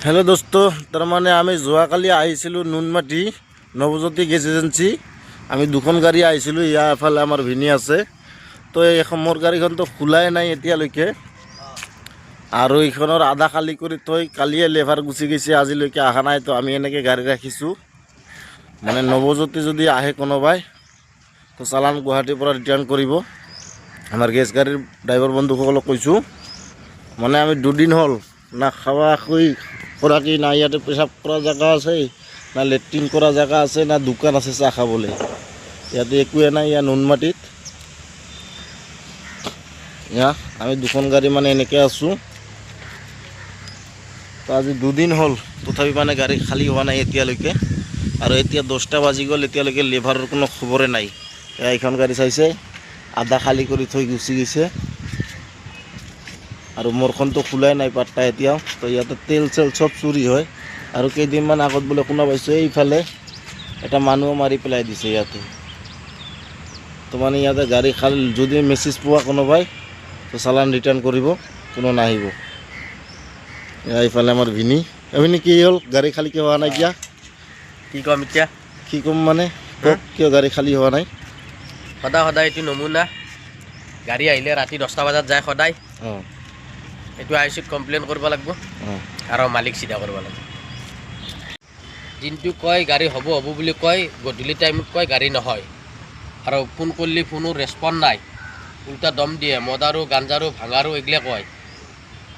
hello दोस्तों तारमाने आमी जोवाकाली आइसिलु नुनमाटी नवज्योति गेस एजेंसी आमी दुखन गाड़ी आइसिलु या एफाले आमार भिनी आछे तो এই মোর গাড়ীখন তো খোলাই নাই এতিয়ালৈকে আৰু এইখনৰ আধা খালি কৰি থৈ কালিয়ে লেভাৰ গুচি গৈছে আজিলৈকে অহা নাই তো আমি এনেকৈ গাড়ী ৰাখিছোঁ মানে নৱজ্যোতি যদি আহে কোনোবাই তো চালান গুৱাহাটীৰ পৰা ৰিটাৰ্ণ কৰিব আমাৰ গেছ গাড়ীৰ ড্ৰাইভাৰ বন্ধুসকলক কৈছোঁ মানে আমি দুদিন হ'ল না খাওয়া খুই খোরাকি না ইয়াতে পেশাব করা জায়গা আছে না লেট্রিন করা জায়গা আছে না দোকান আছে চাহ খাবলৈ ইয়াতে একোৱে নাই ইয়া নুনমাটিত ইয়া আমি দুখন গাড়ী মানে এনেকৈ আছোঁ তো আজি দুদিন হ'ল তথাপি মানে গাড়ী খালী হোৱা নাই এতিয়ালৈকে আৰু এতিয়া 10টা বাজি গ'ল এতিয়ালৈকে লেভাৰৰ কোনো খবৰে নাই এইখন গাড়ী চাইছে আধা খালী কৰি থৈ গুচি গৈছে আৰু মোৰখনটো খোলাই নাই পাট্টা এতিয়াও তো ইয়াতে তেল চেল সব চুৰি হয় আৰু কেইদিনমান আগত বোলে শুনা পাইছোঁ এইফালে এটা মানুহ মাৰি পেলাই দিছে ইয়াতে তো মানে ইয়াতে গাড়ী খালি যদি মেছেজ পোৱা কোনোবাই তো চালান ৰিটাৰ্ণ কৰিব কোনো নাহিব এইফালে আমাৰ ভিনি ভিনি কি হ'ল গাড়ী খালী কিয় হোৱা নাই কিয়া কি কম এতিয়া কি কম মানে কিয় গাড়ী খালী হোৱা নাই সদায় সদায় এইটো নমুনা গাড়ী আহিলে ৰাতি 10টা বজাত যায় সদায় এইটো আইচিত কমপ্লেইন কৰিব লাগিব আৰু মালিক চিধা কৰিব লাগিব দিনটো কয় গাড়ী হ'ব হ'ব বুলি কয় গধূলি টাইমত কয় গাড়ী নহয় আৰু ফোন কৰিলে ফোনো ৰেছপন্স নাই উল্টা দম দিয়ে মদাৰো গাঞ্জাৰো ভাঙাৰো এইগিলা কয়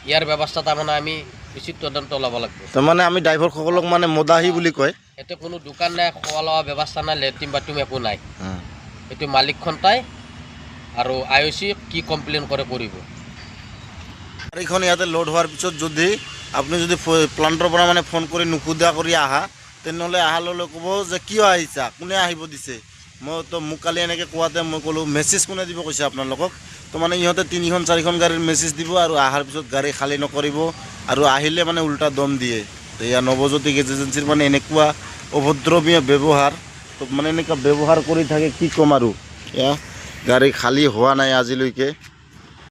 ইয়াৰ ব্যৱস্থা তাৰমানে আমি উচিত তদন্ত ল'ব লাগিব তাৰমানে আমি ড্ৰাইভাৰসকলক মানে মদাহী বুলি কয় ইয়াতে কোনো দোকান নাই খোৱা লোৱা ব্যৱস্থা নাই লেট্ৰিন বাথৰুম একো নাই এইটো মালিকখন তাই আৰু IOC কি কমপ্লেইন কৰে কৰিব গাড়ীখন ইয়াতে লোড হোৱাৰ পিছত যদি আপুনি যদি প্লাণ্টৰ পৰা মানে ফোন কৰি নুসুধা কৰি আহা তেনেহ'লে আহালৈ ক'ব যে কিয় আহিছা কোনে আহিব দিছে মই তো মোক কালি এনেকৈ কোৱাতে মই ক'লোঁ মেছেজ কোনে দিব কৈছে আপোনালোকক তো মানে ইহঁতে 3খন 4খন গাড়ীৰ মেছেজ দিব আৰু অহাৰ পিছত গাড়ী খালী নকৰিব আৰু আহিলে মানে উল্টা দম দিয়ে তো এয়া নৱজ্যোতি গেছ এজেঞ্চিৰ মানে এনেকুৱা অভদ্ৰমীয় ব্যৱহাৰ তো মানে এনেকুৱা ব্যৱহাৰ কৰি থাকে কি ক'ম আৰু এয়া গাড়ী খালী হোৱা নাই আজিলৈকে